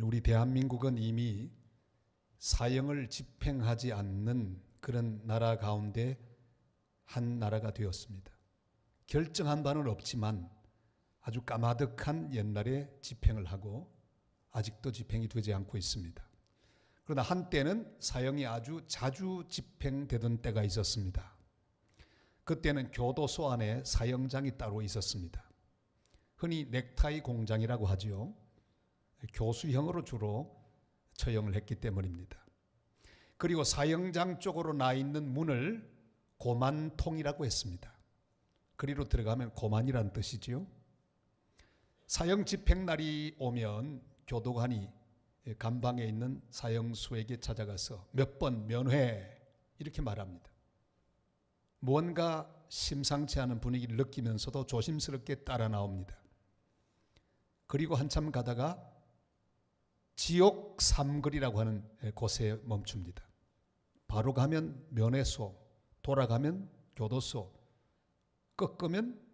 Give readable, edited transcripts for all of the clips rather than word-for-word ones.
우리 대한민국은 이미 사형을 집행하지 않는 그런 나라 가운데 한 나라가 되었습니다. 결정한 바는 없지만 아주 까마득한 옛날에 집행을 하고 아직도 집행이 되지 않고 있습니다. 그러나 한때는 사형이 아주 자주 집행되던 때가 있었습니다. 그때는 교도소 안에 사형장이 따로 있었습니다. 흔히 넥타이 공장이라고 하죠. 교수형으로 주로 처형을 했기 때문입니다. 그리고 사형장 쪽으로 나 있는 문을 고만통이라고 했습니다. 그리로 들어가면 고만이란 뜻이지요. 사형 집행날이 오면 교도관이 감방에 있는 사형수에게 찾아가서 몇 번 면회 이렇게 말합니다. 뭔가 심상치 않은 분위기를 느끼면서도 조심스럽게 따라 나옵니다. 그리고 한참 가다가 지옥 삼거리라고 하는 곳에 멈춥니다. 바로 가면 면회소, 돌아가면 교도소, 꺾으면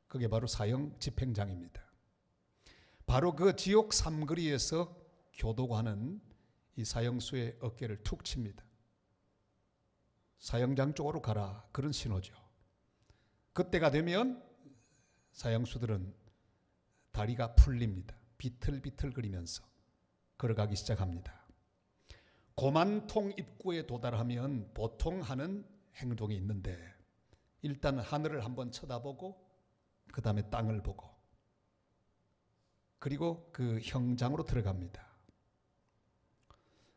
그게 바로 사형 집행장입니다. 바로 그 지옥 삼거리에서 교도관은 이 사형수의 어깨를 툭 칩니다. 사형장 쪽으로 가라, 그런 신호죠. 그때가 되면 사형수들은 다리가 풀립니다. 비틀비틀거리면서 걸어가기 시작합니다. 고만통 입구에 도달하면 보통 하는 행동이 있는데 일단 하늘을 한번 쳐다보고 그 다음에 땅을 보고 그리고 그 형장으로 들어갑니다.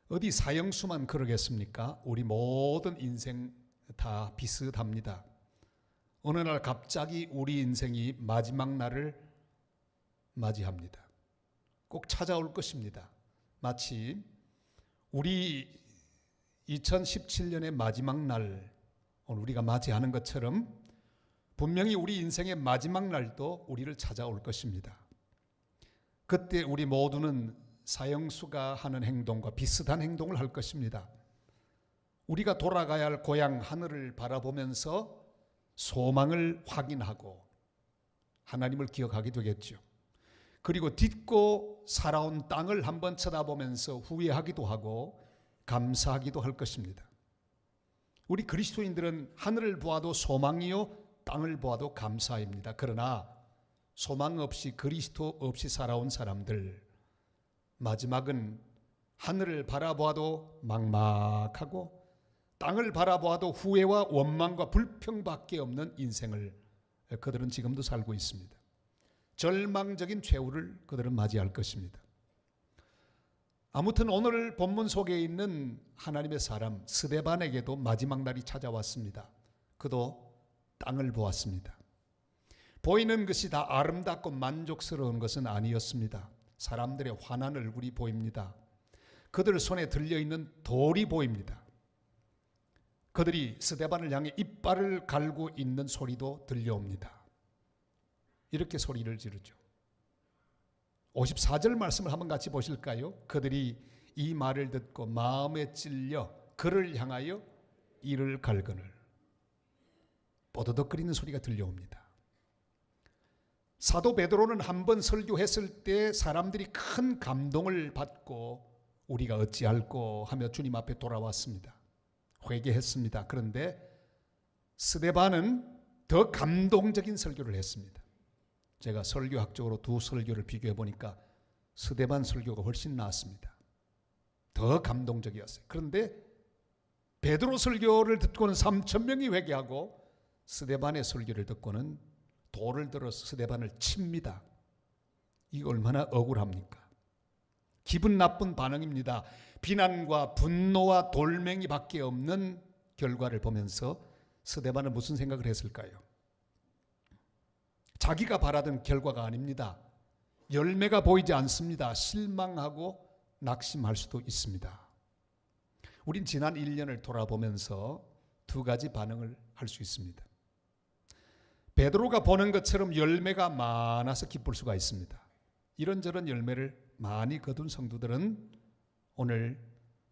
어디 사형수만 그러겠습니까? 우리 모든 인생 다 비슷합니다. 어느 날 갑자기 우리 인생이 마지막 날을 맞이합니다. 꼭 찾아올 것입니다. 마치 우리 2017년의 마지막 날 오늘 우리가 맞이하는 것처럼 분명히 우리 인생의 마지막 날도 우리를 찾아올 것입니다. 그때 우리 모두는 사형수가 하는 행동과 비슷한 행동을 할 것입니다. 우리가 돌아가야 할 고향 하늘을 바라보면서 소망을 확인하고 하나님을 기억하게 되겠죠. 그리고 딛고 살아온 땅을 한번 쳐다보면서 후회하기도 하고 감사하기도 할 것입니다. 우리 그리스도인들은 하늘을 보아도 소망이요 땅을 보아도 감사입니다. 그러나 소망 없이 그리스도 없이 살아온 사람들 마지막은 하늘을 바라보아도 막막하고 땅을 바라보아도 후회와 원망과 불평밖에 없는 인생을 그들은 지금도 살고 있습니다. 절망적인 최후를 그들은 맞이할 것입니다. 아무튼 오늘 본문 속에 있는 하나님의 사람 스데반에게도 마지막 날이 찾아왔습니다. 그도 땅을 보았습니다. 보이는 것이 다 아름답고 만족스러운 것은 아니었습니다. 사람들의 환한 얼굴이 보입니다. 그들 손에 들려있는 돌이 보입니다. 그들이 스데반을 향해 이빨을 갈고 있는 소리도 들려옵니다. 이렇게 소리를 지르죠. 54절 말씀을 한번 같이 보실까요? 그들이 이 말을 듣고 마음에 찔려 그를 향하여 이를 갈거늘 뽀드득거리는 소리가 들려옵니다. 사도 베드로는 한 번 설교했을 때 사람들이 큰 감동을 받고 우리가 어찌할꼬 하며 주님 앞에 돌아왔습니다. 회개했습니다. 그런데 스데반은 더 감동적인 설교를 했습니다. 제가 설교학적으로 두 설교를 비교해 보니까 스데반 설교가 훨씬 나았습니다. 더 감동적이었어요. 그런데 베드로 설교를 듣고는 3,000명이 회개하고 스데반의 설교를 듣고는 돌을 들어서 스데반을 칩니다. 이거 얼마나 억울합니까? 기분 나쁜 반응입니다. 비난과 분노와 돌멩이밖에 없는 결과를 보면서 스데반은 무슨 생각을 했을까요? 자기가 바라던 결과가 아닙니다. 열매가 보이지 않습니다. 실망하고 낙심할 수도 있습니다. 우린 지난 1년을 돌아보면서 두 가지 반응을 할 수 있습니다. 베드로가 보는 것처럼 열매가 많아서 기쁠 수가 있습니다. 이런저런 열매를 많이 거둔 성도들은 오늘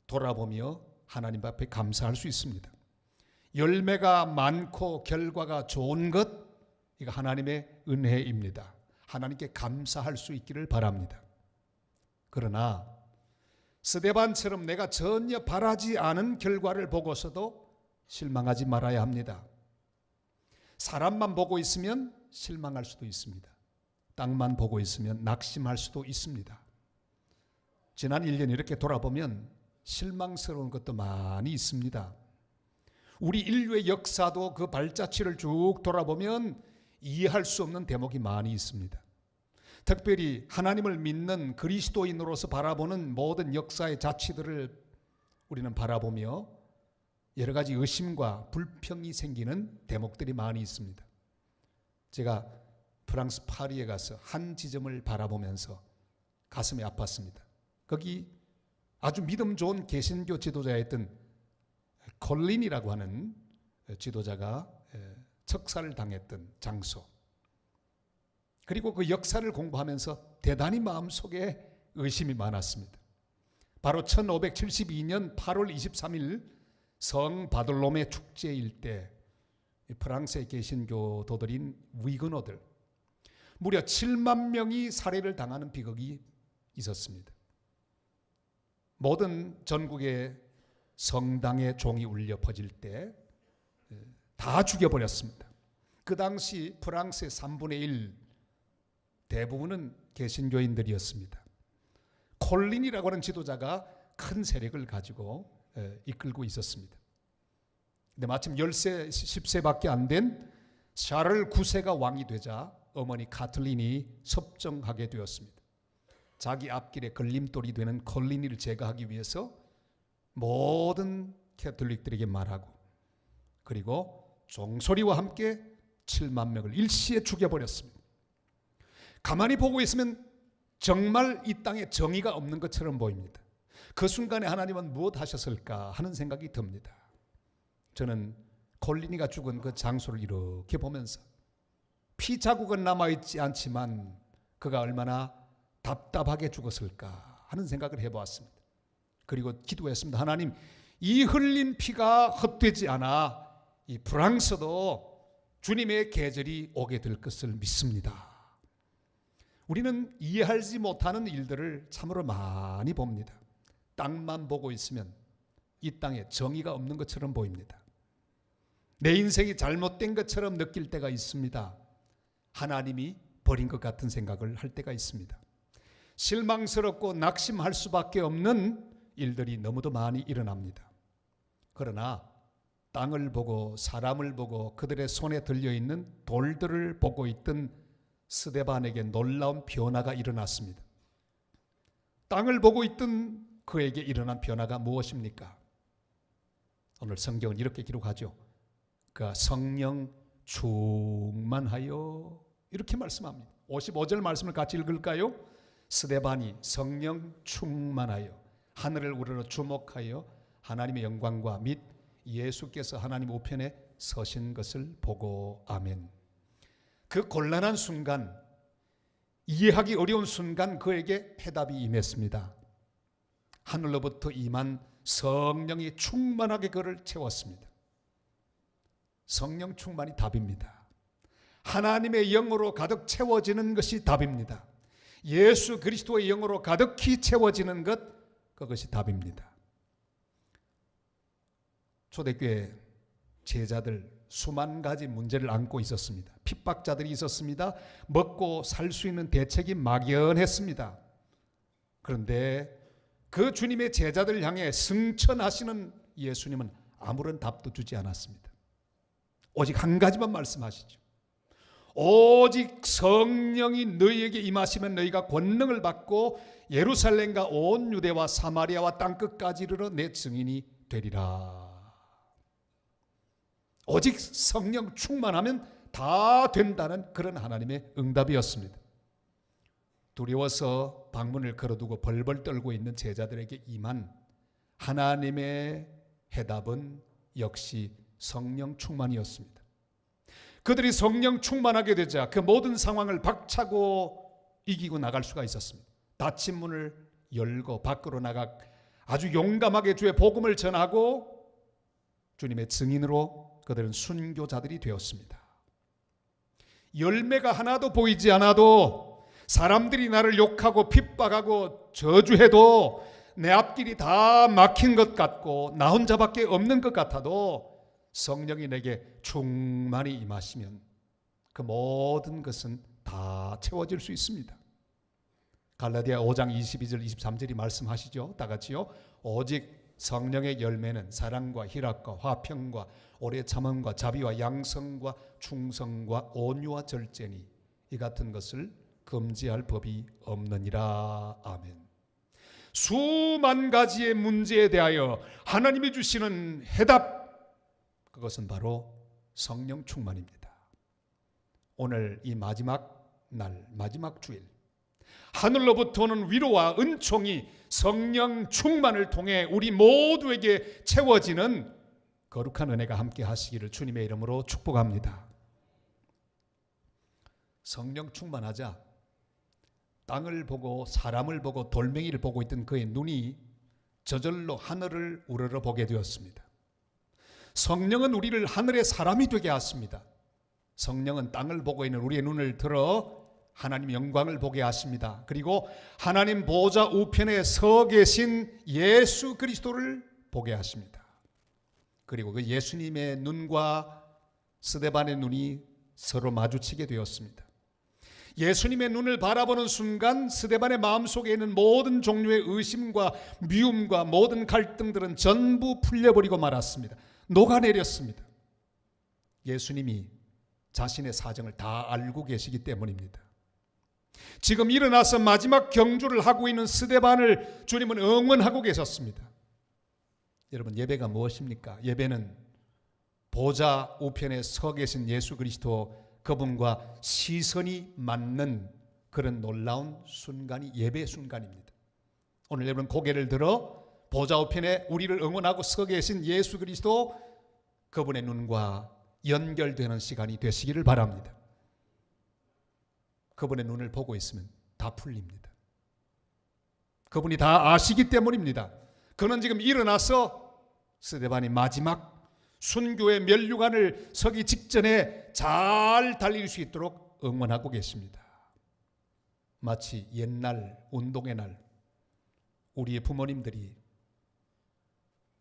돌아보며 하나님 앞에 감사할 수 있습니다. 열매가 많고 결과가 좋은 것, 이거 하나님의 은혜입니다. 하나님께 감사할 수 있기를 바랍니다. 그러나 스데반처럼 내가 전혀 바라지 않은 결과를 보고서도 실망하지 말아야 합니다. 사람만 보고 있으면 실망할 수도 있습니다. 땅만 보고 있으면 낙심할 수도 있습니다. 지난 1년 이렇게 돌아보면 실망스러운 것도 많이 있습니다. 우리 인류의 역사도 그 발자취를 쭉 돌아보면 이해할 수 없는 대목이 많이 있습니다. 특별히 하나님을 믿는 그리스도인으로서 바라보는 모든 역사의 자취들을 우리는 바라보며 여러 가지 의심과 불평이 생기는 대목들이 많이 있습니다. 제가 프랑스 파리에 가서 한 지점을 바라보면서 가슴이 아팠습니다. 거기 아주 믿음 좋은 개신교 지도자였던 콜린이라고 하는 지도자가 척살을 당했던 장소, 그리고 그 역사를 공부하면서 대단히 마음속에 의심이 많았습니다. 바로 1572년 8월 23일 성 바돌로메 축제일 때 프랑스의 개신교도들인 위그노들 무려 7만 명이 살해를 당하는 비극이 있었습니다. 모든 전국의 성당의 종이 울려 퍼질 때 다 죽여버렸습니다. 그 당시 프랑스의 3분의 1 대부분은 개신교인들이었습니다. 콜린이라고 하는 지도자가 큰 세력을 가지고 이끌고 있었습니다. 근데 마침 10세, 10세밖에 안 된 샤를 9세가 왕이 되자 어머니 카틀린이 섭정하게 되었습니다. 자기 앞길에 걸림돌이 되는 콜린이를 제거하기 위해서 모든 캐톨릭들에게 말하고, 그리고 종소리와 함께 7만 명을 일시에 죽여버렸습니다. 가만히 보고 있으면 정말 이 땅에 정의가 없는 것처럼 보입니다. 그 순간에 하나님은 무엇 하셨을까 하는 생각이 듭니다. 저는 콜린이가 죽은 그 장소를 이렇게 보면서 피 자국은 남아있지 않지만 그가 얼마나 답답하게 죽었을까 하는 생각을 해보았습니다. 그리고 기도했습니다. 하나님, 이 흘린 피가 헛되지 않아 이 프랑스도 주님의 계절이 오게 될 것을 믿습니다. 우리는 이해하지 못하는 일들을 참으로 많이 봅니다. 땅만 보고 있으면 이 땅에 정의가 없는 것처럼 보입니다. 내 인생이 잘못된 것처럼 느낄 때가 있습니다. 하나님이 버린 것 같은 생각을 할 때가 있습니다. 실망스럽고 낙심할 수밖에 없는 일들이 너무도 많이 일어납니다. 그러나 땅을 보고 사람을 보고 그들의 손에 들려있는 돌들을 보고 있던 스데반에게 놀라운 변화가 일어났습니다. 땅을 보고 있던 그에게 일어난 변화가 무엇입니까? 오늘 성경은 이렇게 기록하죠. 그가 성령 충만하여, 이렇게 말씀합니다. 55절 말씀을 같이 읽을까요? 스데반이 성령 충만하여 하늘을 우러러 주목하여 하나님의 영광과 및 예수께서 하나님 우편에 서신 것을 보고 아멘. 그 곤란한 순간, 이해하기 어려운 순간 그에게 해답이 임했습니다. 하늘로부터 임한 성령이 충만하게 그를 채웠습니다. 성령 충만이 답입니다. 하나님의 영으로 가득 채워지는 것이 답입니다. 예수 그리스도의 영으로 가득히 채워지는 것, 그것이 답입니다. 초대교회 제자들 수만 가지 문제를 안고 있었습니다. 핍박자들이 있었습니다. 먹고 살 수 있는 대책이 막연했습니다. 그런데 그 주님의 제자들 향해 승천하시는 예수님은 아무런 답도 주지 않았습니다. 오직 한 가지만 말씀하시죠. 오직 성령이 너희에게 임하시면 너희가 권능을 받고 예루살렘과 온 유대와 사마리아와 땅끝까지 이르러 내 증인이 되리라. 오직 성령 충만하면 다 된다는 그런 하나님의 응답이었습니다. 두려워서 방문을 걸어두고 벌벌 떨고 있는 제자들에게 임한 하나님의 해답은 역시 성령 충만이었습니다. 그들이 성령 충만하게 되자 그 모든 상황을 박차고 이기고 나갈 수가 있었습니다. 닫힌 문을 열고 밖으로 나가 아주 용감하게 주의 복음을 전하고 주님의 증인으로 그들은 순교자들이 되었습니다. 열매가 하나도 보이지 않아도, 사람들이 나를 욕하고 핍박하고 저주해도 내 앞길이 다 막힌 것 같고 나 혼자밖에 없는 것 같아도 성령이 내게 충만히 임하시면 그 모든 것은 다 채워질 수 있습니다. 갈라디아 5장 22절 23절이 말씀하시죠. 다 같이요. 오직 성령의 열매는 사랑과 희락과 화평과 오래 참음과 자비와 양성과 충성과 온유와 절제니 이 같은 것을 금지할 법이 없느니라. 아멘. 수만 가지의 문제에 대하여 하나님이 주시는 해답, 그것은 바로 성령 충만입니다. 오늘 이 마지막 날, 마지막 주일, 하늘로부터 오는 위로와 은총이 성령 충만을 통해 우리 모두에게 채워지는 거룩한 은혜가 함께 하시기를 주님의 이름으로 축복합니다. 성령 충만하자 땅을 보고 사람을 보고 돌멩이를 보고 있던 그의 눈이 저절로 하늘을 우러러 보게 되었습니다. 성령은 우리를 하늘의 사람이 되게 하십니다. 성령은 땅을 보고 있는 우리의 눈을 들어 하나님 영광을 보게 하십니다. 그리고 하나님 보좌 우편에 서 계신 예수 그리스도를 보게 하십니다. 그리고 그 예수님의 눈과 스데반의 눈이 서로 마주치게 되었습니다. 예수님의 눈을 바라보는 순간 스데반의 마음속에 있는 모든 종류의 의심과 미움과 모든 갈등들은 전부 풀려버리고 말았습니다. 녹아내렸습니다. 예수님이 자신의 사정을 다 알고 계시기 때문입니다. 지금 일어나서 마지막 경주를 하고 있는 스데반을 주님은 응원하고 계셨습니다. 여러분, 예배가 무엇입니까? 예배는 보좌 우편에 서 계신 예수 그리스도, 그분과 시선이 맞는 그런 놀라운 순간이 예배의 순간입니다. 오늘 여러분 고개를 들어 보좌 우편에 우리를 응원하고 서 계신 예수 그리스도, 그분의 눈과 연결되는 시간이 되시기를 바랍니다. 그분의 눈을 보고 있으면 다 풀립니다. 그분이 다 아시기 때문입니다. 그는 지금 일어나서 스데반이 마지막 순교의 면류관을 서기 직전에 잘 달릴 수 있도록 응원하고 계십니다. 마치 옛날 운동의 날 우리의 부모님들이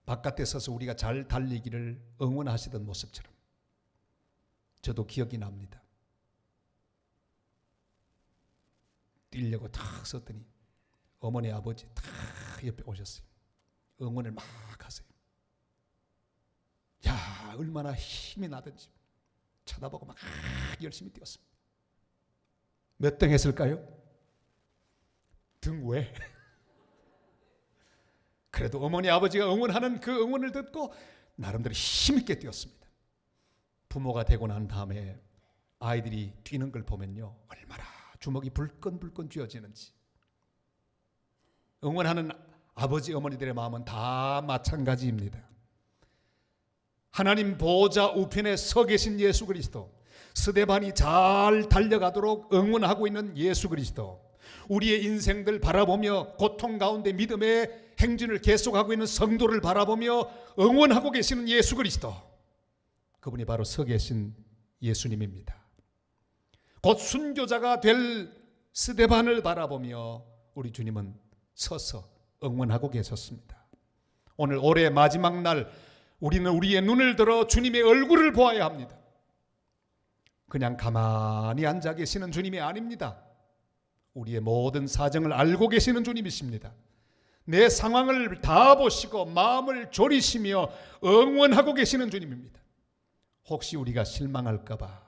바깥에 서서 우리가 잘 달리기를 응원하시던 모습처럼 저도 기억이 납니다. 뛰려고 탁 섰더니 어머니 아버지 탁 옆에 오셨어요. 응원을 막 하세요. 야, 얼마나 힘이 나든지 쳐다보고 막 열심히 뛰었습니다. 몇 등 했을까요? 등 왜? 그래도 어머니 아버지가 응원하는 그 응원을 듣고 나름대로 힘있게 뛰었습니다. 부모가 되고 난 다음에 아이들이 뛰는 걸 보면요, 얼마나 주먹이 불끈불끈 쥐어지는지. 응원하는 아버지 어머니들의 마음은 다 마찬가지입니다. 하나님 보좌 우편에 서 계신 예수 그리스도, 스데반이 잘 달려가도록 응원하고 있는 예수 그리스도, 우리의 인생들 바라보며 고통 가운데 믿음의 행진을 계속하고 있는 성도를 바라보며 응원하고 계시는 예수 그리스도, 그분이 바로 서 계신 예수님입니다. 곧 순교자가 될 스데반을 바라보며 우리 주님은 서서 응원하고 계셨습니다. 오늘 올해 마지막 날 우리는 우리의 눈을 들어 주님의 얼굴을 보아야 합니다. 그냥 가만히 앉아 계시는 주님이 아닙니다. 우리의 모든 사정을 알고 계시는 주님이십니다. 내 상황을 다 보시고 마음을 졸이시며 응원하고 계시는 주님입니다. 혹시 우리가 실망할까 봐,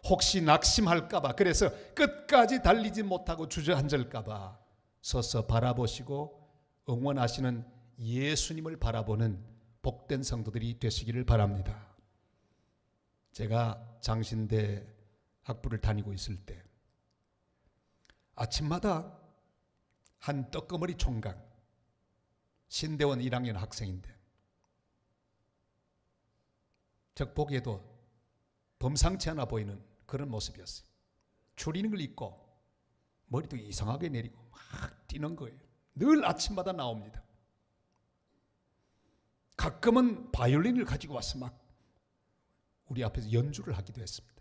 혹시 낙심할까 봐, 그래서 끝까지 달리지 못하고 주저앉을까 봐 서서 바라보시고 응원하시는 예수님을 바라보는 복된 성도들이 되시기를 바랍니다. 제가 장신대 학부를 다니고 있을 때 아침마다 한 떡거머리 총각, 신대원 1학년 학생인데 적 보기에도 범상치 않아 보이는 그런 모습이었어요. 추리닝 걸 입고 머리도 이상하게 내리고 막 뛰는 거예요. 늘 아침마다 나옵니다. 가끔은 바이올린을 가지고 와서 막 우리 앞에서 연주를 하기도 했습니다.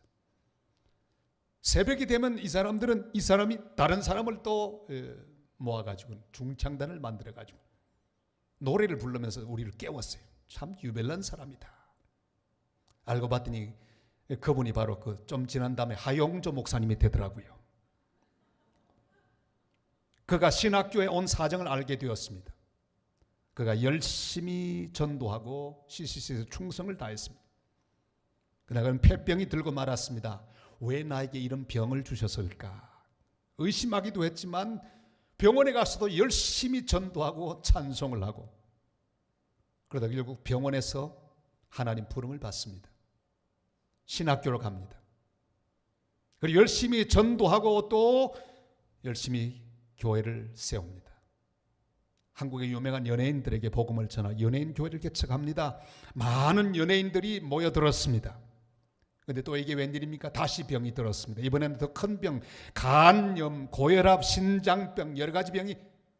새벽이 되면 이 사람이 다른 사람을 또 모아가지고 중창단을 만들어가지고 노래를 부르면서 우리를 깨웠어요. 참 유별난 사람이다. 알고 봤더니 그분이 바로 그 좀 지난 다음에 하용조 목사님이 되더라고요. 그가 신학교에 온 사정을 알게 되었습니다. 그가 열심히 전도하고 CCC에서 충성을 다했습니다. 그러나 그는 폐병이 들고 말았습니다. 왜 나에게 이런 병을 주셨을까? 의심하기도 했지만 병원에 가서도 열심히 전도하고 찬송을 하고 그러다 결국 병원에서 하나님 부름을 받습니다. 신학교로 갑니다. 그리고 열심히 전도하고 또 열심히 교회를 세웁니다. 한국의 유명한 연예인들에게 복음을 전하 연예인 교회를 개척합니다. 많은 연예인들이 모여들었습니다. 그런데 또 이게 웬일입니까? 다시 병이 들었습니다. 이번에는 더 큰 병, 간염, 고혈압, 신장병 여러 가지 병이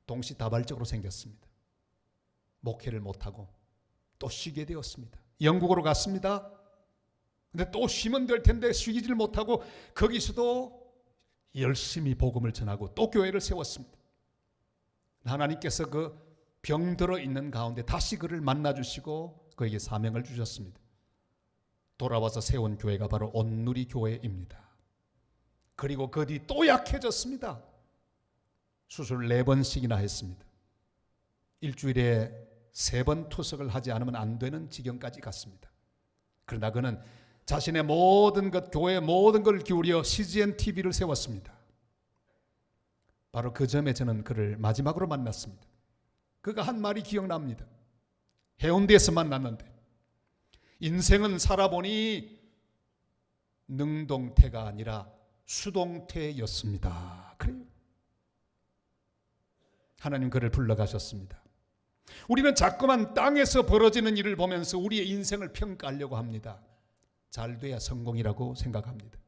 동시다발적으로 생겼습니다. 목회를 못하고 또 쉬게 되었습니다. 영국으로 갔습니다. 근데 또 쉬면 될 텐데 쉬지를 못하고 거기서도 열심히 복음을 전하고 또 교회를 세웠습니다. 하나님께서 그 병들어 있는 가운데 다시 그를 만나주시고 그에게 사명을 주셨습니다. 돌아와서 세운 교회가 바로 온누리 교회입니다. 그리고 그 뒤 또 약해졌습니다. 수술을 4번씩이나 했습니다. 일주일에 3번 투석을 하지 않으면 안 되는 지경까지 갔습니다. 그러나 그는 자신의 모든 것, 교회의 모든 걸 기울여 CGN TV를 세웠습니다. 바로 그 점에 저는 그를 마지막으로 만났습니다. 그가 한 말이 기억납니다. 해운대에서 만났는데 인생은 살아보니 능동태가 아니라 수동태였습니다. 그래요. 하나님 그를 불러가셨습니다. 우리는 자꾸만 땅에서 벌어지는 일을 보면서 우리의 인생을 평가하려고 합니다. 잘 돼야 성공이라고 생각합니다.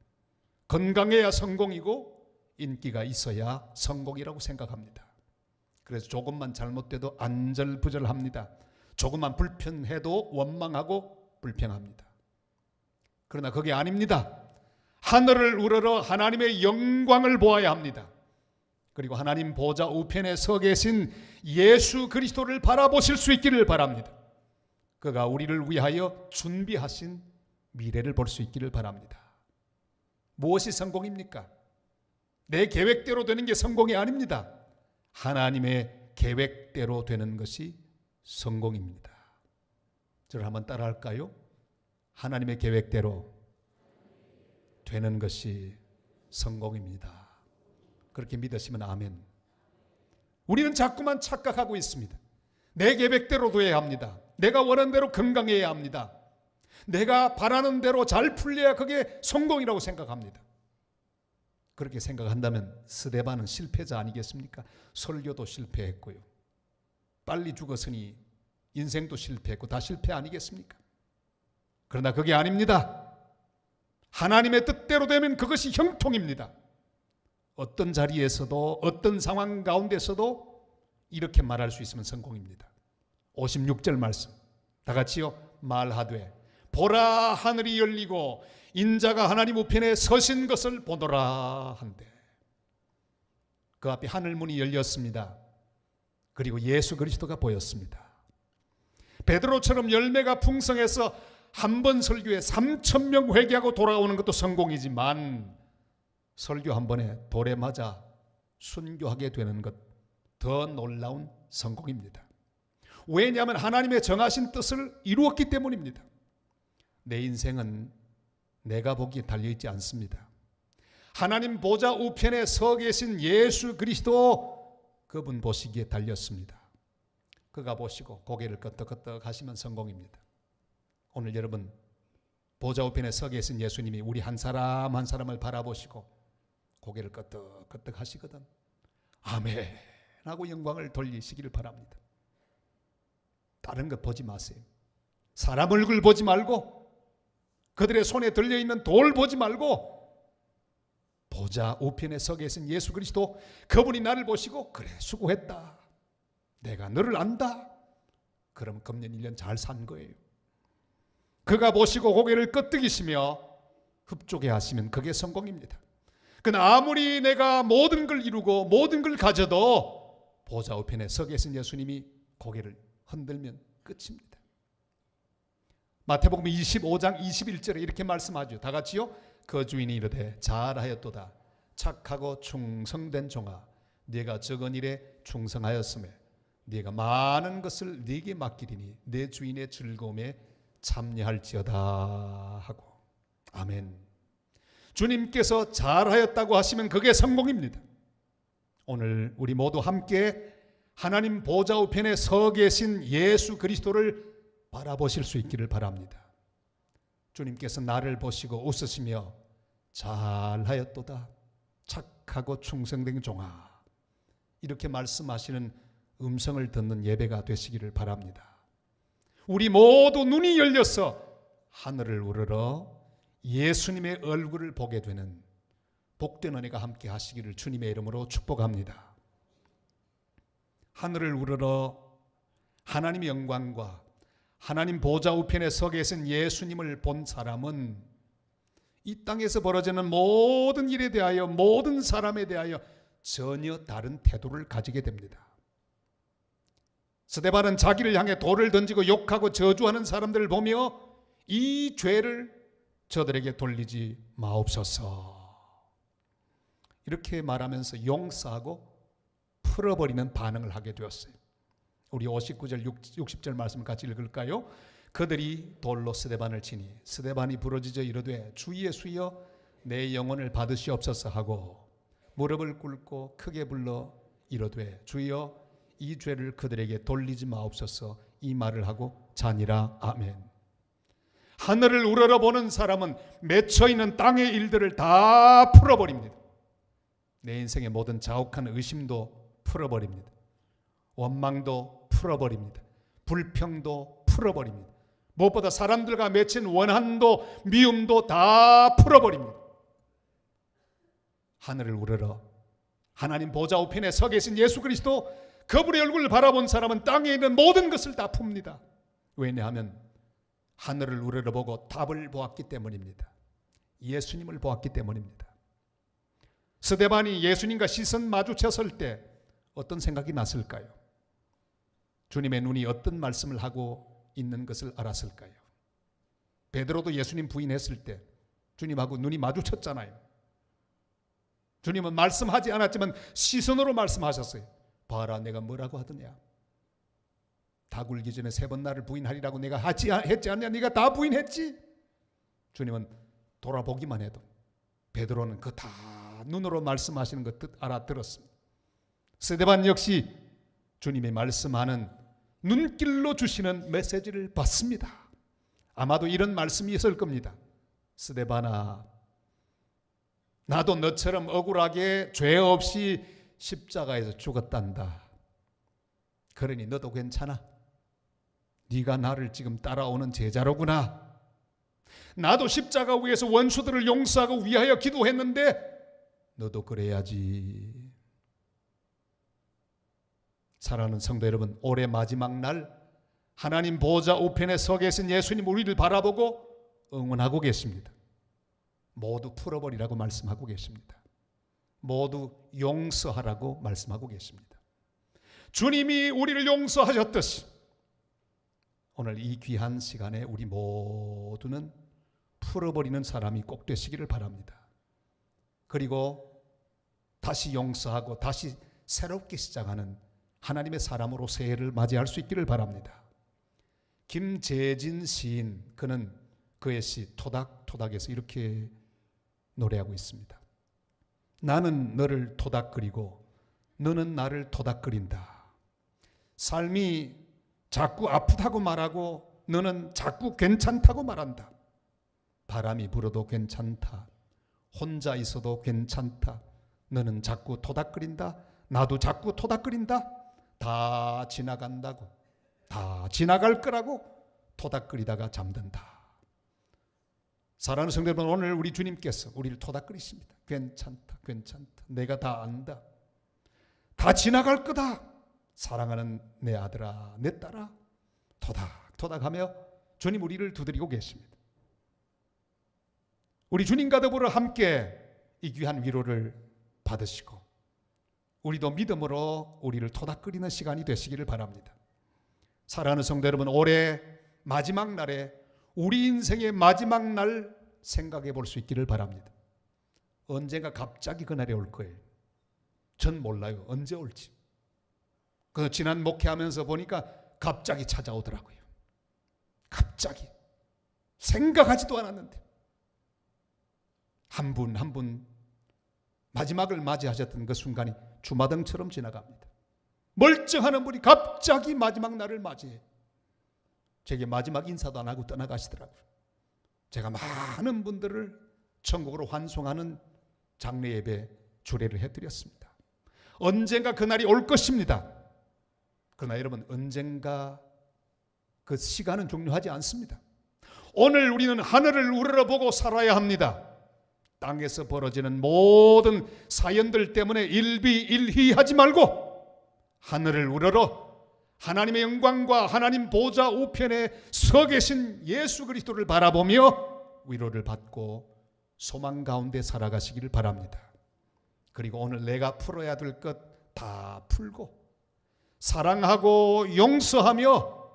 건강해야 성공이고 인기가 있어야 성공이라고 생각합니다. 그래서 조금만 잘못돼도 안절부절합니다. 조금만 불편해도 원망하고 불평합니다. 그러나 그게 아닙니다. 하늘을 우러러 하나님의 영광을 보아야 합니다. 그리고 하나님 보좌 우편에 서 계신 예수 그리스도를 바라보실 수 있기를 바랍니다. 그가 우리를 위하여 준비하신 미래를 볼 수 있기를 바랍니다. 무엇이 성공입니까? 내 계획대로 되는 게 성공이 아닙니다. 하나님의 계획대로 되는 것이 성공입니다. 저를 한번 따라할까요? 하나님의 계획대로 되는 것이 성공입니다. 그렇게 믿으시면 아멘. 우리는 자꾸만 착각하고 있습니다. 내 계획대로 돼야 합니다. 내가 원하는 대로 건강해야 합니다. 내가 바라는 대로 잘 풀려야 그게 성공이라고 생각합니다. 그렇게 생각한다면 스데반은 실패자 아니겠습니까? 설교도 실패했고요. 빨리 죽었으니 인생도 실패했고 다 실패 아니겠습니까? 그러나 그게 아닙니다. 하나님의 뜻대로 되면 그것이 형통입니다. 어떤 자리에서도 어떤 상황 가운데서도 이렇게 말할 수 있으면 성공입니다. 56절 말씀 다 같이요. 말하되 보라 하늘이 열리고 인자가 하나님 우편에 서신 것을 보노라 한대. 그 앞에 하늘문이 열렸습니다. 그리고 예수 그리스도가 보였습니다. 베드로처럼 열매가 풍성해서 한 번 설교에 3,000명 회개하고 돌아오는 것도 성공이지만 설교 한 번에 돌에 맞아 순교하게 되는 것 더 놀라운 성공입니다. 왜냐하면 하나님의 정하신 뜻을 이루었기 때문입니다. 내 인생은 내가 보기에 달려있지 않습니다. 하나님 보좌 우편에 서 계신 예수 그리스도 그분 보시기에 달렸습니다. 그가 보시고 고개를 끄덕끄덕 하시면 성공입니다. 오늘 여러분 보좌 우편에 서 계신 예수님이 우리 한 사람 한 사람을 바라보시고 고개를 끄덕끄덕 하시거든. 아멘 하고 영광을 돌리시기를 바랍니다. 다른 것 보지 마세요. 사람 얼굴 보지 말고 그들의 손에 들려있는 돌 보지 말고 보좌 우편에 서 계신 예수 그리스도 그분이 나를 보시고 그래 수고했다. 내가 너를 안다. 그럼 금년 1년 잘 산 거예요. 그가 보시고 고개를 끄덕이시며 흡족해 하시면 그게 성공입니다. 그러나 아무리 내가 모든 걸 이루고 모든 걸 가져도 보좌 우편에 서 계신 예수님이 고개를 흔들면 끝입니다. 마태복음 25장 21절에 이렇게 말씀하죠. 다 같이요. 그 주인이 이르되 잘하였도다. 착하고 충성된 종아, 네가 적은 일에 충성하였으며 네가 많은 것을 네게 맡기리니 내 주인의 즐거움에 참여할지어다 하고. 아멘. 주님께서 잘하였다고 하시면 그게 성공입니다. 오늘 우리 모두 함께 하나님 보좌 우편에 서 계신 예수 그리스도를 바라보실 수 있기를 바랍니다. 주님께서 나를 보시고 웃으시며 잘하였도다. 착하고 충성된 종아, 이렇게 말씀하시는 음성을 듣는 예배가 되시기를 바랍니다. 우리 모두 눈이 열려서 하늘을 우러러 예수님의 얼굴을 보게 되는 복된 은혜가 함께 하시기를 주님의 이름으로 축복합니다. 하늘을 우러러 하나님의 영광과 하나님 보좌 우편에 서 계신 예수님을 본 사람은 이 땅에서 벌어지는 모든 일에 대하여, 모든 사람에 대하여 전혀 다른 태도를 가지게 됩니다. 스데반은 자기를 향해 돌을 던지고 욕하고 저주하는 사람들을 보며 이 죄를 저들에게 돌리지 마옵소서, 이렇게 말하면서 용서하고 풀어버리는 반응을 하게 되었어요. 우리 59절 60절 말씀을 같이 읽을까요? 그들이 돌로 스데반을 치니 스데반이 부러지져 이르되 주 예수여 내 영혼을 받으시옵소서 하고 무릎을 꿇고 크게 불러 이르되 주여 이 죄를 그들에게 돌리지 마옵소서, 이 말을 하고 자니라. 아멘. 하늘을 우러러 보는 사람은 맺혀있는 땅의 일들을 다 풀어버립니다. 내 인생의 모든 자욱한 의심도 풀어버립니다. 원망도 풀어버립니다. 불평도 풀어버립니다. 무엇보다 사람들과 맺힌 원한도 미움도 다 풀어버립니다. 하늘을 우러러 하나님 보좌 우편에 서 계신 예수 그리스도, 그분의 얼굴을 바라본 사람은 땅에 있는 모든 것을 다 풉니다. 왜냐하면 하늘을 우러러보고 답을 보았기 때문입니다. 예수님을 보았기 때문입니다. 스데반이 예수님과 시선 마주쳤을 때 어떤 생각이 났을까요? 주님의 눈이 어떤 말씀을 하고 있는 것을 알았을까요? 베드로도 예수님 부인했을 때 주님하고 눈이 마주쳤잖아요. 주님은 말씀하지 않았지만 시선으로 말씀하셨어요. 봐라, 내가 뭐라고 하더냐. 다 굴기 전에 3번 나를 부인하리라고 내가 했지 않냐. 네가 다 부인했지. 주님은 돌아보기만 해도 베드로는 그 다 눈으로 말씀하시는 것 뜻 알아들었습니다. 스데반 역시 주님의 말씀하는 눈길로 주시는 메시지를 받습니다. 아마도 이런 말씀이 있을 겁니다. 스데반아, 나도 너처럼 억울하게 죄 없이 십자가에서 죽었단다. 그러니 너도 괜찮아. 네가 나를 지금 따라오는 제자로구나. 나도 십자가 위에서 원수들을 용서하고 위하여 기도했는데 너도 그래야지. 사랑하는 성도 여러분, 올해 마지막 날 하나님 보좌 우편에 서 계신 예수님 우리를 바라보고 응원하고 계십니다. 모두 풀어버리라고 말씀하고 계십니다. 모두 용서하라고 말씀하고 계십니다. 주님이 우리를 용서하셨듯이 오늘 이 귀한 시간에 우리 모두는 풀어버리는 사람이 꼭 되시기를 바랍니다. 그리고 다시 용서하고 다시 새롭게 시작하는 하나님의 사람으로 새해를 맞이할 수 있기를 바랍니다. 김재진 시인, 그는 그의 시 토닥토닥에서 이렇게 노래하고 있습니다. 나는 너를 토닥거리고 너는 나를 토닥거린다. 삶이 자꾸 아프다고 말하고 너는 자꾸 괜찮다고 말한다. 바람이 불어도 괜찮다. 혼자 있어도 괜찮다. 너는 자꾸 토닥거린다. 나도 자꾸 토닥거린다. 다 지나간다고, 다 지나갈 거라고 토닥거리다가 잠든다. 사랑하는 성도 여러분, 오늘 우리 주님께서 우리를 토닥거리십니다. 괜찮다, 괜찮다. 내가 다 안다. 다 지나갈 거다. 사랑하는 내 아들아, 내 딸아, 토닥토닥하며 주님 우리를 두드리고 계십니다. 우리 주님과 더불어 함께 이 귀한 위로를 받으시고 우리도 믿음으로 우리를 토닥거리는 시간이 되시기를 바랍니다. 사랑하는 성도 여러분, 올해 마지막 날에 우리 인생의 마지막 날 생각해 볼 수 있기를 바랍니다. 언젠가 갑자기 그날이 올 거예요. 전 몰라요. 언제 올지. 그래서 지난 목회하면서 보니까 갑자기 찾아오더라고요. 갑자기. 생각하지도 않았는데. 한 분 한 분 마지막을 맞이하셨던 그 순간이 주마등처럼 지나갑니다. 멀쩡한 분이 갑자기 마지막 날을 맞이해 제게 마지막 인사도 안 하고 떠나가시더라고요. 제가 많은 분들을 천국으로 환송하는 장례 예배 주례를 해드렸습니다. 언젠가 그날이 올 것입니다. 그러나 여러분, 언젠가 그 시간은 중요하지 않습니다. 오늘 우리는 하늘을 우러러보고 살아야 합니다. 땅에서 벌어지는 모든 사연들 때문에 일비일휘하지 말고 하늘을 우러러 하나님의 영광과 하나님 보좌 우편에 서 계신 예수 그리스도를 바라보며 위로를 받고 소망 가운데 살아가시기를 바랍니다. 그리고 오늘 내가 풀어야 될 것 다 풀고 사랑하고 용서하며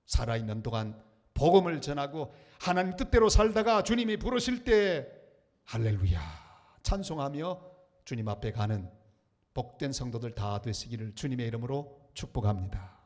살아있는 동안 복음을 전하고 하나님 뜻대로 살다가 주님이 부르실 때 할렐루야 찬송하며 주님 앞에 가는 복된 성도들 다 되시기를 주님의 이름으로 축복합니다.